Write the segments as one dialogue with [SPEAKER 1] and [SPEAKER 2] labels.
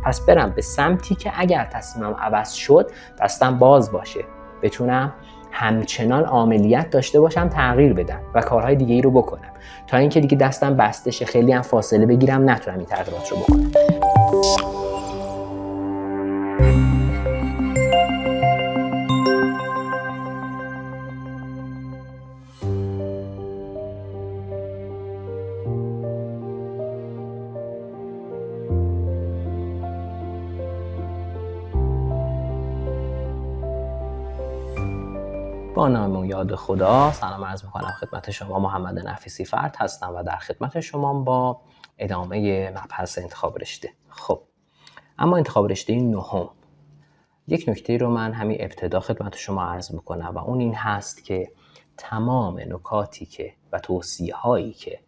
[SPEAKER 1] پس برم به سمتی که اگر تصمیمم عوض شد دستم باز باشه، بتونم همچنان عاملیت داشته باشم، تغییر بدم و کارهای دیگه ای رو بکنم، تا اینکه دیگه دستم بسته شه، خیلی هم فاصله بگیرم، نتونم این تغییرات رو بکنم. با نام و یاد خدا، سلام عرض میکنم خدمت شما. محمد نفیسی فرد هستم و در خدمت شما با ادامه مبحث انتخاب رشته. خب اما انتخاب رشته نهم، یک نکته رو من همین ابتدا خدمت شما عرض میکنم و اون این هست که تمام نکاتی که و توصیه هایی که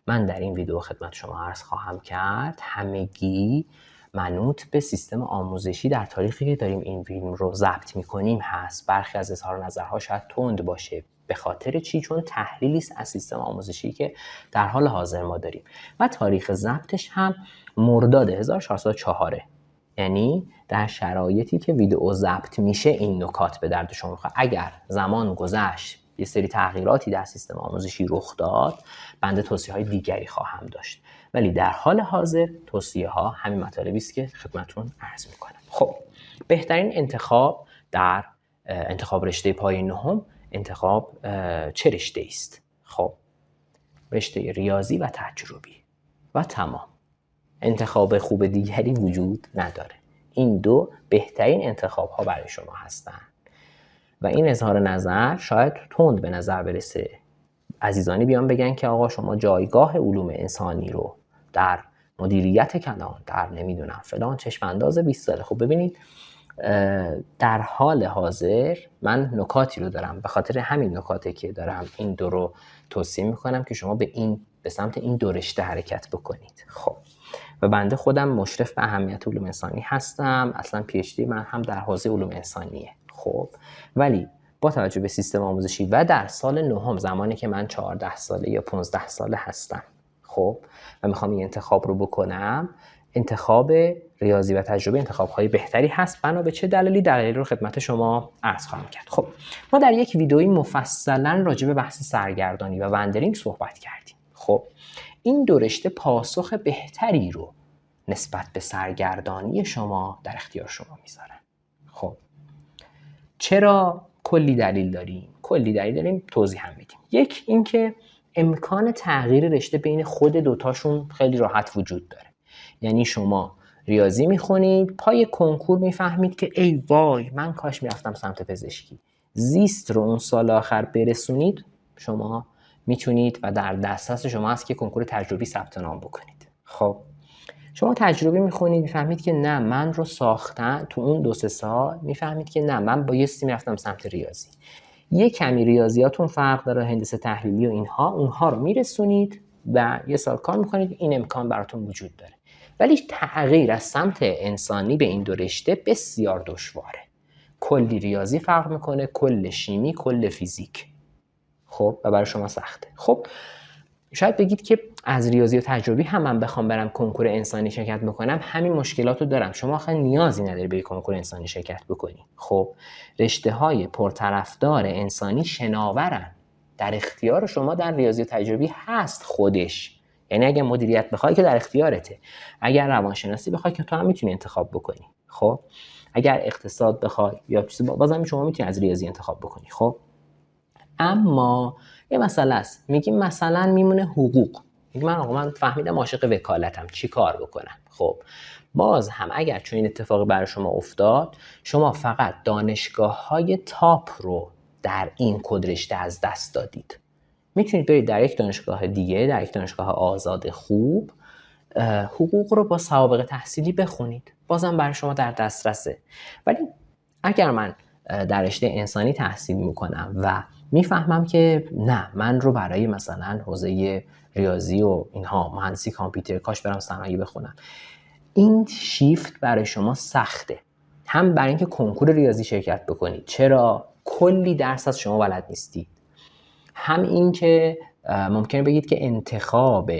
[SPEAKER 1] من در این ویدیو خدمت شما عرض خواهم کرد همگی منوط به سیستم آموزشی در تاریخی که داریم این فیلم رو ضبط میکنیم هست. برخی از اظهار نظرها شاید تند باشه. به خاطر چی؟ چون تحلیلی است از سیستم آموزشی که در حال حاضر ما داریم و تاریخ ضبطش هم مرداد 1404، یعنی در شرایطی که ویدیو ضبط میشه این نکات به درد شما میخوره. اگر زمان گذشت یه سری تغییراتی در سیستم آموزشی رخ داد، بنده توصیه های دیگری خواهم داشت، ولی در حال حاضر توصیه ها همین مطالبی است که خدمتتون عرض میکنم. خب بهترین انتخاب در انتخاب رشته پایه نهم انتخاب چه رشته است؟ خب رشته ریاضی و تجربی و تمام. انتخاب خوب دیگری وجود نداره. این دو بهترین انتخاب ها برای شما هستند و این اظهار نظر شاید تند به نظر برسه. عزیزانی بیان بگن که آقا شما جایگاه علوم انسانی رو در مدیریت کلان، در نمیدونم فلان چشم انداز 20 ساله. خب ببینید در حال حاضر من نکاتی رو دارم، به خاطر همین نکاتی که دارم این دو رو توصیه میکنم که شما به سمت این دو رشته حرکت بکنید. خب و بنده خودم مشرف به اهمیت علوم انسانی هستم، اصلا پی اچ دی من هم در حوزه علوم انسانیه. خب ولی با توجه به سیستم آموزشی و در سال نهم، زمانی که من 14 ساله یا 15 ساله هستم، خب و میخوام این انتخاب رو بکنم، انتخاب ریاضی و تجربه انتخاب‌های بهتری هست. بنا به چه دلیلی رو خدمت شما عرض خواهم کرد. خب ما در یک ویدئویی مفصلا راجع به بحث سرگردانی و وندرینگ صحبت کردیم. خب این دو رشته پاسخ بهتری رو نسبت به سرگردانی شما در اختیار شما میذارن. خب چرا؟ کلی دلیل داریم توضیح هم میدیم. یک، اینکه امکان تغییر رشته بین خود دوتاشون خیلی راحت وجود داره. یعنی شما ریاضی میخونید، پای کنکور میفهمید که ای وای من کاش میرفتم سمت پزشکی. زیست رو اون سال آخر برسونید، شما میتونید و در دسترس شما هست که کنکور تجربی ثبت نام بکنید. خب شما تجربی میخونید، میفهمید که نه من رو ساختن تو اون 2-3 سال، میفهمید که نه من بایستی میرفتم سمت ریاضی. یه کمی ریاضیاتون فرق داره، هندسه تحلیلی و اونها رو میرسونید و یه سال کار میکنید، این امکان براتون وجود داره. ولی تغییر از سمت انسانی به این دو رشته بسیار دشواره. کلی ریاضی فرق میکنه، کل شیمی، کل فیزیک. خب و برای شما سخته. خب شاید بگید که از ریاضی و تجربی هم من بخوام برم کنکور انسانی شرکت بکنم همین مشکلات رو دارم. شما آخه نیازی نداری بری کنکور انسانی شرکت بکنی. خب رشته های پرطرفدار انسانی شناورن، در اختیار شما در ریاضی و تجربی هست خودش. یعنی اگه مدیریت بخوای که در اختیارته، اگر روانشناسی بخوای که تو هم میتونی انتخاب بکنی. خب اگر اقتصاد بخوای یا چیزی بازم شما میتونی از ریاضی انتخاب بکنی. خب اما یه مسئله است، میگیم مثلا میمونه حقوق، میگم من فهمیدم عاشق وکالتم، چی کار بکنم؟ خب باز هم اگر چون این اتفاقی برای شما افتاد، شما فقط دانشگاه‌های تاپ رو در این کد رشته از دست دادید. میتونید برید در یک دانشگاه دیگه، در یک دانشگاه آزاد خوب، حقوق رو با سوابق تحصیلی بخونید، بازم برای شما در دسترسه. ولی اگر من در رشته انسانی تحصیل میکنم و میفهمم که نه من رو برای مثلا حوزه ریاضی و اینها، مهندسی کامپیوتر، کاش برم صنایع بخونم، این شیفت برای شما سخته. هم برای اینکه کنکور ریاضی شرکت بکنید، چرا کلی درس از شما بلد نیستید، هم این که ممکنه بگید که انتخاب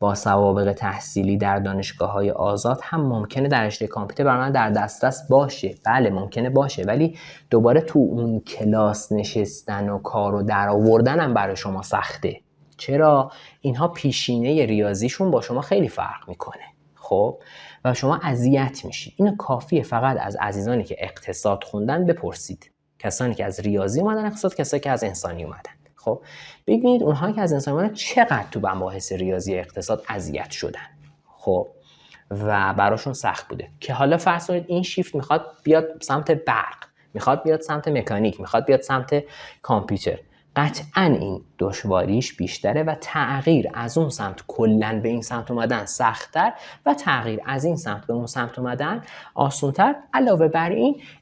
[SPEAKER 1] با سوابق تحصیلی در دانشگاه‌های آزاد هم ممکنه در رشته کامپیوتر برای من در دسترس باشه. بله ممکنه باشه، ولی دوباره تو اون کلاس نشستن و کارو در آوردن هم برای شما سخته. چرا؟ اینها پیشینه ریاضیشون با شما خیلی فرق میکنه. خب و شما اذیت میشید. اینو کافیه فقط از عزیزانی که اقتصاد خوندن بپرسید. کسانی که از ریاضی اومدن اقتصاد، کسانی که از انسانی اومدن. خب ببینید اونهایی که از انسانی اومدن چقدر تو مباحث ریاضی اقتصاد اذیت شدن. خب و براشون سخت بوده که حالا فرض کنید این شیفت میخواد بیاد سمت برق، میخواد بیاد سمت مکانیک، میخواد بیاد سمت کامپیوتر. قطعاً این دشواریش بیشتره و تغییر از اون سمت کلاً به این سمت اومدن سخت‌تر و تغییر از این سمت به اون سمت اومدن آسان‌تر. علاوه بر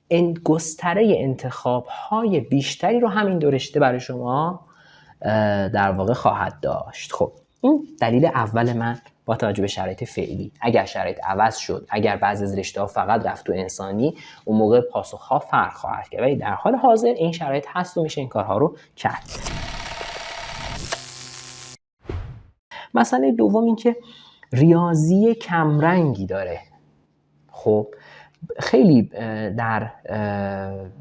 [SPEAKER 1] این گستره انتخاب‌های بیشتری رو همین دو رشته برای شما در واقع خواهد داشت. خب این دلیل اول من با توجه به شرایط فعلی. اگر شرایط عوض شد، اگر بعضی از رشته‌ها فقط رفت تو انسانی، اون موقع پاسخ‌ها فرق خواهد کرد. ولی در حال حاضر این شرایط هست و میشه این کارها رو کرد. مسئله دوم این که ریاضی کمرنگی داره. خب خیلی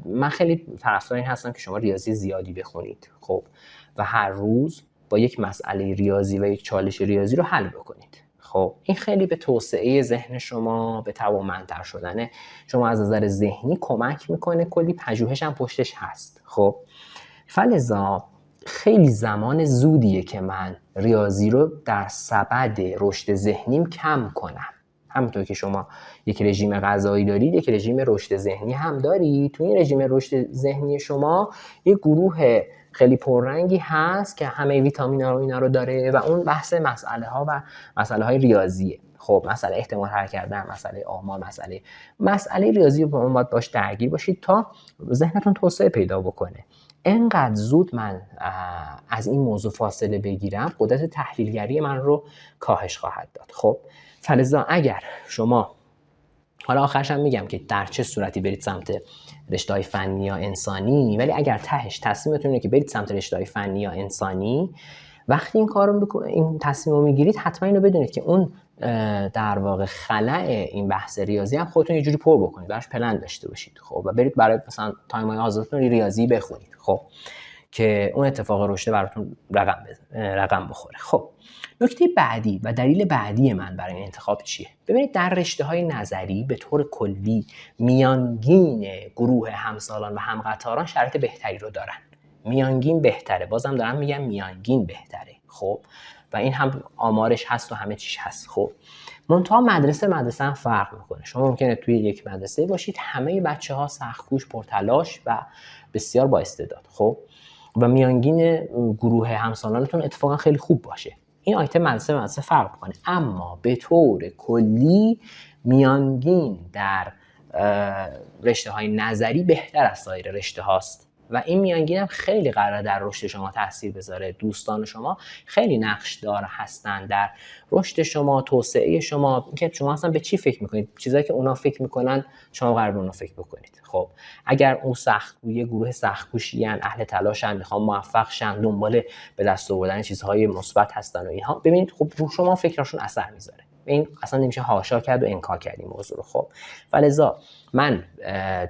[SPEAKER 1] من خیلی طرفدار این هستم که شما ریاضی زیادی بخونید. خب و هر روز با یک مسئله ریاضی و یک چالش ریاضی رو حل بکنید. خب این خیلی به توسعه ذهن شما، به توانمندتر شدن شما از نظر ذهنی کمک میکنه. کلی پژوهش هم پشتش هست. خب فلذا خیلی زمان زودیه که من ریاضی رو در سبد رشد ذهنیم کم کنم. همونطور که شما یک رژیم غذایی دارید، یک رژیم رشد ذهنی هم دارید. تو این رژیم رشد ذهنی شما یک گروه خیلی پررنگی هست که همه ویتامین‌ها رو اینا رو داره و اون بحث مسئله های ریاضیه. خب مسئله احتمال حل کردن، مسئله آمار، مسئله ریاضی رو باید باش درگیر باشید تا ذهنتون توسعه پیدا بکنه. انقدر زود من از این موضوع فاصله بگیرم، قدرت تحلیلگری من رو کاهش خواهد داد. خب فلذا اگر شما، حالا آخرش هم میگم که در چه صورتی برید سمت رشته‌های فنی یا انسانی، ولی اگر تهش تصمیمتون اینه که برید سمت رشته‌های فنی یا انسانی، وقتی این تصمیم رو میگیرید حتما اینو بدونید که اون در واقع خلأ این بحث ریاضی هم خودتون یه جوری پر بکنید، براش پلن داشته باشید. خب و برید برای مثلا تایم‌های آزادتون ریاضی بخونید. خب که اون اتفاق رشد براتون رقم بخوره. خب نکته بعدی و دلیل بعدی من برای این انتخاب چیه؟ ببینید در رشته‌های نظری به طور کلی میانگین گروه همسالان و همقطاران شرایط بهتری رو دارن. میانگین بهتره، بازم دارم میگم میانگین بهتره. خب و این هم آمارش هست و همه چیش هست. خب منتها مدرسه هم فرق میکنه. شما ممکنه توی یک مدرسه باشید همه بچه‌ها سخت‌کوش، پرتلاش و بسیار با استعداد. خب و میانگین گروه همسالانتون اتفاقا خیلی خوب باشه. این آیتم مدرسه فرق میکنه. اما به طور کلی میانگین در رشته‌های نظری بهتر از سایر رشته هاست و این میانگین هم خیلی قراره در رشد شما تاثیر بذاره. دوستان شما خیلی نقش دار هستن در رشد شما، توسعه شما، که شما اصلا به چی فکر میکنید، چیزایی که اونا فکر میکنن شما قراره اونا فکر بکنید. خب اگر اون یه گروه سخت‌کوشیان، اهل تلاشن، میخوان موفق شن، دنبال به دست آوردن چیزهای مثبت هستن و اینها، ببینید خب رو شما فکرشون اثر میذاره. این اصلا نمیشه حاشا کرد و انکار کرد این موضوع رو. خب فلذا من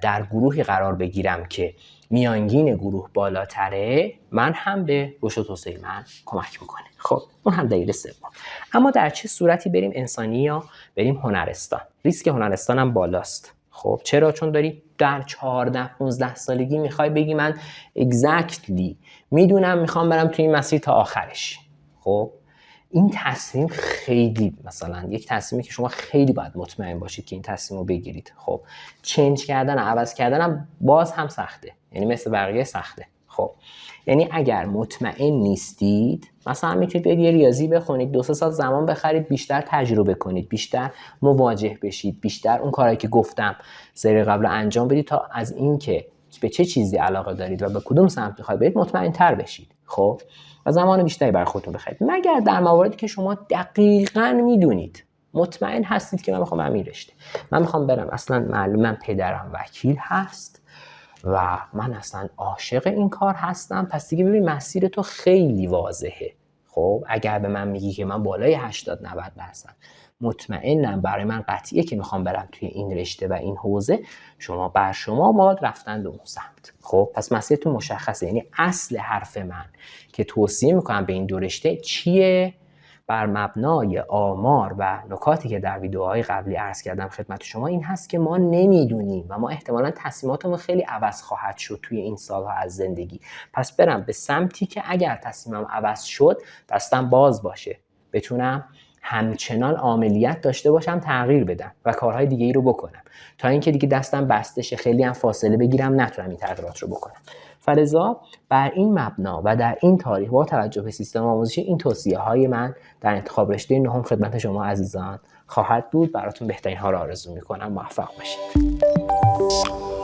[SPEAKER 1] در گروهی قرار بگیرم که میانگین گروه بالاتره، من هم به رشد و توسعه من کمک میکنه. خب اون هم دلیل سوم. اما در چه صورتی بریم انسانی یا بریم هنرستان؟ ریسک هنرستان هم بالاست. خب چرا؟ چون داری در 14-15 سالگی میخوای بگی من اگزکتلی میدونم میخوام برم توی این مسیر تا آخرش. خب این تصمیم خیلی، مثلا یک تصمیمی که شما خیلی باید مطمئن باشید که این تصمیم رو بگیرید. خب چنج کردن، عوض کردن هم باز هم سخته، یعنی مثل بقیه سخته. خب یعنی اگر مطمئن نیستید، مثلا میتونید برید یه ریاضی بخونید، 2-3 سال زمان بخرید، بیشتر تجربه کنید، بیشتر مواجه بشید، بیشتر اون کارهایی که گفتم سری قبل انجام بدید تا از این که به چه چیزی علاقه دارید و به کدوم سمت می‌خواید برید مطمئن تر بشید. خب و زمان بیشتری برای خودتون بخرید، مگر در مواردی که شما دقیقاً میدونید، مطمئن هستید که من میخوام همین رشته، من میخوام برم، اصلا معلومم پدرم وکیل هست و من اصلا عاشق این کار هستم، پس دیگه ببین مسیر تو خیلی واضحه. خب اگر به من میگی که من بالای 80-90%، مطمئنم برای من قطعیه که میخوام برم توی این رشته و این حوزه، بر شما باید رفتن به اون سمت. خب پس مسیرتون مشخصه. یعنی اصل حرف من که توصیه میکنم به این دو رشته چیه؟ بر مبنای آمار و نکاتی که در ویدیوهای قبلی عرض کردم خدمت شما این هست که ما نمیدونیم و ما احتمالاً تصمیماتمون خیلی عوض خواهد شد توی این سالها از زندگی. پس برم به سمتی که اگر تصمیمم عوض شد دستم باز باشه، بتونم همچنان عاملیت داشته باشم، تغییر بدم و کارهای دیگه ای رو بکنم، تا اینکه دیگه دستم بسته شه، خیلی هم فاصله بگیرم، نتونم این تغییرات رو بکنم. فلذا بر این مبنا و در این تاریخ با توجه به سیستم آموزشی این توصیه های من در انتخاب رشته نهم خدمت شما عزیزان خواهد بود. براتون بهترین ها رو آرزو میکنم. موفق باشید.